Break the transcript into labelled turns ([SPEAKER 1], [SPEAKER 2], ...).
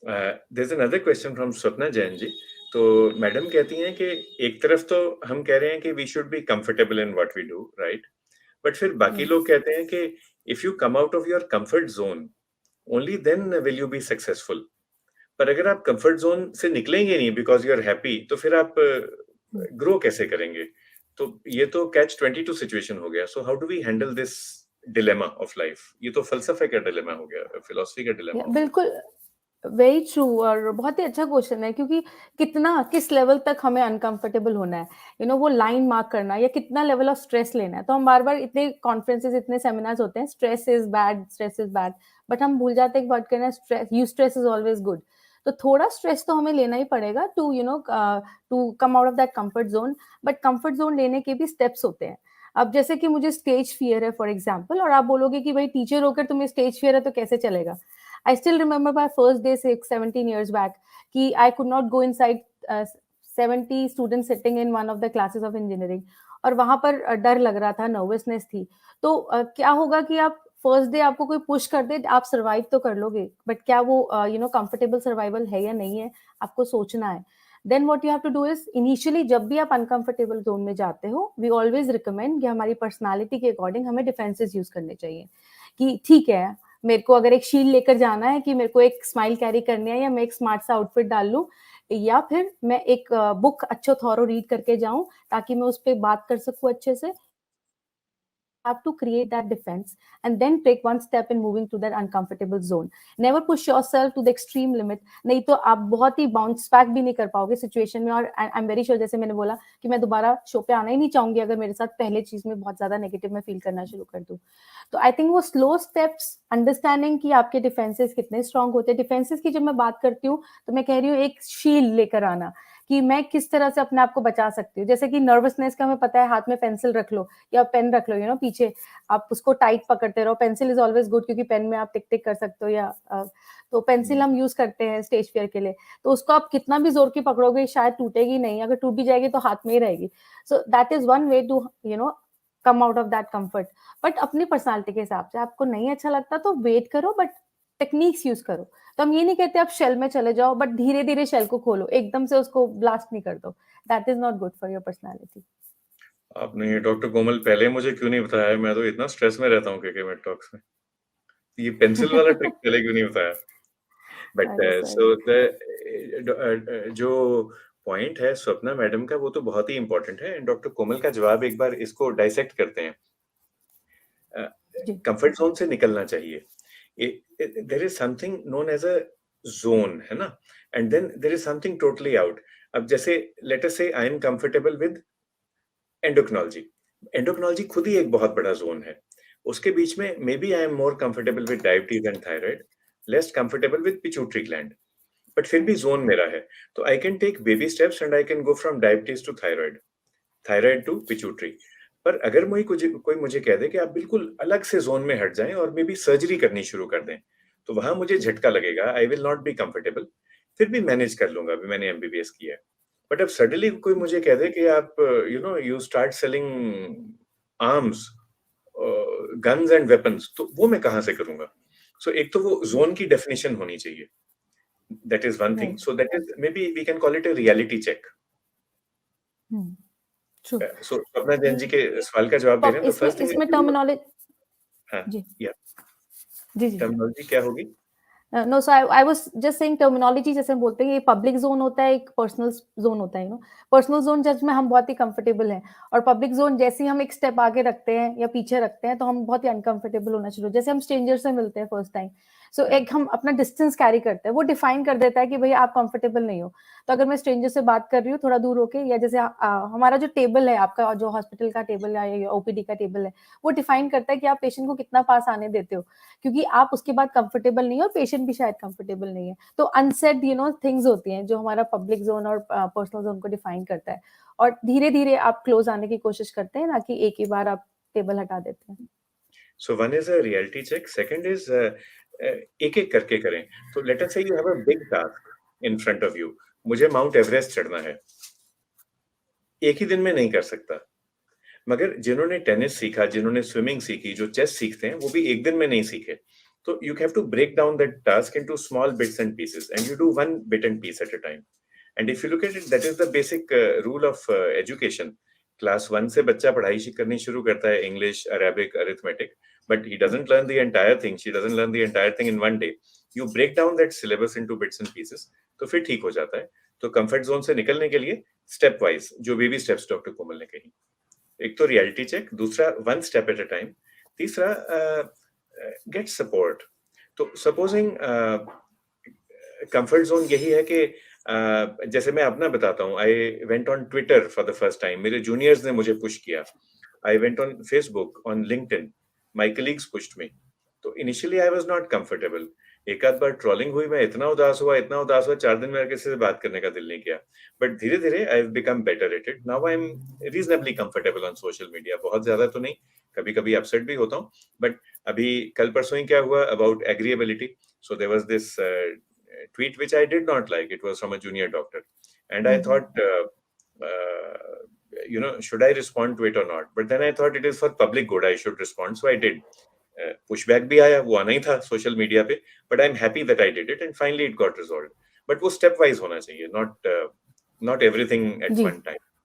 [SPEAKER 1] There's another question from Swapna Jain जी। तो madam कहती हैं कि एक तरफ तो हम कह रहे हैं कि we should be comfortable in what we do, right? But फिर बाकी
[SPEAKER 2] हम्म,
[SPEAKER 1] लोग कहते हैं कि if you come out of your comfort zone, only then will you be successful. पर अगर आप कंफर्ट जोन से निकलेंगे नहीं बिकॉज यू आर हैप्पी, तो फिर आप
[SPEAKER 2] हम्म।
[SPEAKER 1] ग्रो कैसे करेंगे? तो ये तो कैच 22 सिचुएशन हो गया। So how do we handle this dilemma of life? ये तो फलसफे का डिलेमा हो गया, फिलोसफी का डिलेमा हो गया।
[SPEAKER 2] बिल्कुल, वेरी ट्रू। और बहुत ही अच्छा क्वेश्चन है, क्योंकि कितना, किस लेवल तक हमें अनकंफर्टेबल होना है, वो लाइन मार्क करना, या कितना लेवल ऑफ स्ट्रेस लेना है। तो हम बार बार इतने कॉन्फ्रेंसेस, इतने सेमिनार्स होते हैं, stress is bad, stress is bad, but हम भूल जाते हैं एक बात करना, stress, you stress is always good. तो थोड़ा स्ट्रेस तो हमें लेना ही पड़ेगा to to come out of that comfort zone. But comfort zone लेने के भी स्टेप्स होते हैं। अब जैसे कि मुझे स्टेज फियर है फॉर एग्जाम्पल, और आप बोलोगे कि भाई टीचर होकर तुम्हें स्टेज फियर है तो कैसे चलेगा। I still remember my first day 17 years back कि I could not go inside 70 students sitting in one of the classes of engineering, और वहां पर डर लग रहा था, नर्वसनेस थी। तो क्या होगा कि आप फर्स्ट डे आपको कोई पुश कर दे, आप सरवाइव तो कर लोगे, बट क्या वो कंफर्टेबल सर्वाइवल है या नहीं है, आपको सोचना है। Then what you have to do is, initially जब भी आप अनकंफर्टेबल जोन में जाते हो, वी ऑलवेज रिकमेंड कि हमारी पर्सनालिटी के अकॉर्डिंग हमें डिफेंसेस यूज करने चाहिए। कि ठीक है, मेरे को अगर एक शील्ड लेकर जाना है कि मेरे को एक स्माइल कैरी करनी है, या मैं एक स्मार्ट सा आउटफिट डाल लूं, या फिर मैं एक बुक अच्छो थॉरो रीड करके जाऊं ताकि मैं उस पर बात कर सकूं अच्छे से। Have to create that defense and then take one step in moving to that uncomfortable zone. Never push yourself to the extreme limit, नहीं तो आप बहुत ही बाउंस बैक भी नहीं कर पाओगे सिचुएशन में। और आई एम वेरी श्योर, जैसे मैंने बोला कि मैं दोबारा शो पे आना ही नहीं चाहूंगी अगर मेरे साथ पहले चीज में बहुत ज्यादा नेगेटिव में फील करना शुरू कर दूं। तो आई थिंक वो स्लो स्टेप्स, अंडरस्टैंडिंग कि आपके डिफेंसेस कितने स्ट्रांग होते हैं। डिफेंसेस की जब मैं बात करती हूँ तो मैं कह रही हूँ एक शील्ड लेकर आना, कि मैं किस तरह से अपने आप को बचा सकती हूँ। जैसे कि नर्वसनेस का हमें पता है, हाथ में पेंसिल रख लो या पेन रख लो, पीछे आप उसको टाइट पकड़ते रहो। पेंसिल इज ऑलवेज गुड, क्योंकि पेन में आप टिक टिक कर सकते हो, या तो पेंसिल हम यूज करते हैं स्टेज फेयर के लिए। तो उसको आप कितना भी जोर की पकड़ोगे शायद टूटेगी नहीं, अगर टूट भी जाएगी तो हाथ में ही रहेगी। So that is one way to come out of that comfort. But अपनी पर्सनालिटी के हिसाब से, आपको नहीं अच्छा लगता तो वेट करो, बट टेक्निक्स यूज करो। तो हम ये नहीं कहते आप शेल में चले जाओ, बट धीरे धीरे शेल को खोलो, एकदम से उसको ब्लास्ट नहीं कर दो। That is not good for your personality.
[SPEAKER 1] आपने डॉक्टर कोमल पहले मुझे क्यों नहीं बताया? मैं तो इतना स्ट्रेस में रहता हूँ केके मेड टॉक्स में। ये पेंसिल वाला ट्रिक पहले क्यों नहीं बताया? बट
[SPEAKER 2] अरे
[SPEAKER 1] सो
[SPEAKER 2] सर।
[SPEAKER 1] द जो पॉइंट है स्वप्ना मैडम का, वो तो बहुत ही इंपॉर्टेंट है। डॉक्टर कोमल का जवाब एक बार इसको डाइसेक्ट करते हैं।
[SPEAKER 2] जी।
[SPEAKER 1] कंफर्ट जोन से निकलना चाहिए। There is something known as a zone, है ना? And then there is something totally out. अब जैसे let us say I am comfortable with endocrinology. Endocrinology खुद ही एक बहुत बड़ा जोन है। उसके बीच में maybe I am more comfortable with diabetes and thyroid, less comfortable with pituitary gland, but फिर भी जोन मेरा है। तो I can take baby steps and I can go from diabetes to thyroid, thyroid to pituitary. पर अगर कोई मुझे कह दे कि आप बिल्कुल अलग से जोन में हट जाएं और मे बी सर्जरी करनी शुरू कर दें, तो वहां मुझे झटका लगेगा। I will not be comfortable. फिर भी मैनेज कर लूंगा, अभी मैंने एमबीबीएस किया है। बट अब सडनली कोई मुझे कह दे कि आप you start selling arms, guns and weapons, तो वो मैं कहाँ से करूंगा? सो एक तो वो जोन की डेफिनेशन होनी चाहिए। That is one thing.
[SPEAKER 2] Right.
[SPEAKER 1] So that is may be we can call it a reality check.
[SPEAKER 2] True.
[SPEAKER 1] So Swapna Jain ji के सवाल का जवाब दे रहे हैं, तो
[SPEAKER 2] इसमें
[SPEAKER 1] फर्स्ट थिंग
[SPEAKER 2] इसमें
[SPEAKER 1] इज,
[SPEAKER 2] टर्मिनोलॉजी।
[SPEAKER 1] हाँ,
[SPEAKER 2] जी।
[SPEAKER 1] या
[SPEAKER 2] जी जी।
[SPEAKER 1] टर्मिनोलॉजी क्या होगी?
[SPEAKER 2] No, so I was just saying terminology, जैसे हम बोलते हैं ये पब्लिक जोन होता है, एक पर्सनल जोन होता है। पर्सनल जोन जज में हम बहुत ही कंफर्टेबल हैं, और पब्लिक जोन जैसे ही हम एक स्टेप आगे रखते हैं या पीछे रखते हैं तो हम बहुत ही अनकंफर्टेबल होना शुरू। जैसे हम स्ट्रेंजर से मिलते हैं फर्स्ट टाइम, सो एक हम अपना डिस्टेंस कैरी करते हैं, वो डिफाइन कर देता है कि भैया आप कंफर्टेबल नहीं हो। तो अगर मैं स्ट्रेंजर से बात कर रही हूँ थोड़ा दूर होके, या जैसे हमारा जो टेबल है, आपका जो हॉस्पिटल का टेबल है या ओपीडी का टेबल है, वो डिफाइन करता है कि आप पेशेंट को कितना पास आने देते हो, क्योंकि आप उसके बाद कंफर्टेबल नहीं हो, पेशेंट भी शायद कंफर्टेबल नहीं है। तो अनसेड थिंग्स होती हैं जो हमारा पब्लिक जोन और पर्सनल जोन को डिफाइन करता है। और धीरे धीरे आप क्लोज आने की कोशिश करते हैं, ना कि एक ही बार आप टेबल हटा देते हैं।
[SPEAKER 1] So one is a reality check, second is एक एक करके करें। तो let us say you have a big task in front of you. मुझे माउंट एवरेस्ट चढ़ना है, एक ही दिन में नहीं कर सकता। मगर जिन्होंने टेनिस सीखा, जिन्होंने स्विमिंग सीखी, जो चेस सीखते हैं, वो भी एक दिन में नहीं सीखे। So you have to break down that task into small bits and pieces, and you do one bit and piece at a time. And if you look at it, that is the basic rule of education. Class 1 से बच्चा पढ़ाई करनी शुरू करता है, English, Arabic, arithmetic, but he doesn't learn the entire thing. She doesn't learn the entire thing in one day. You break down that syllabus into bits and pieces, तो फिर ठीक हो जाता है. तो कंफर्ट जोन से निकलने के लिए स्टेप वाइज जो बेबी स्टेप्स डॉक्टर कोमल ने कही, एक तो रियलिटी चेक, दूसरा one step at a time, तीसरा गेट सपोर्ट. तो सपोजिंग कंफर्ट जोन यही है कि जैसे मैं अपना बताता हूँ, I went on Twitter for the first time, मेरे जूनियर्स ने मुझे पुश किया. I went on Facebook, on LinkedIn, my colleagues pushed me. तो initially I was not comfortable. एक आध बार ट्रोलिंग हुई, मैं इतना उदास हुआ 4 दिन में किसी से बात करने का दिल नहीं किया. बट धीरे धीरे I have become better at it. Now I am reasonably comfortable on social media. बहुत ज्यादा तो नहीं, कभी कभी अपसेट भी होता हूँ. बट अभी कल परसों ही क्या हुआ about agreeability. So there was this tweet which I did not like. It was from a junior doctor, and I thought, should I respond to it or not? But then I thought it is for public good, I should respond, so I did. Pushback भी आया, वो आना ही था social media पे, but I'm happy that I did it, and finally it got resolved. But वो step wise होना चाहिए, not everything at
[SPEAKER 2] ji.
[SPEAKER 1] one time.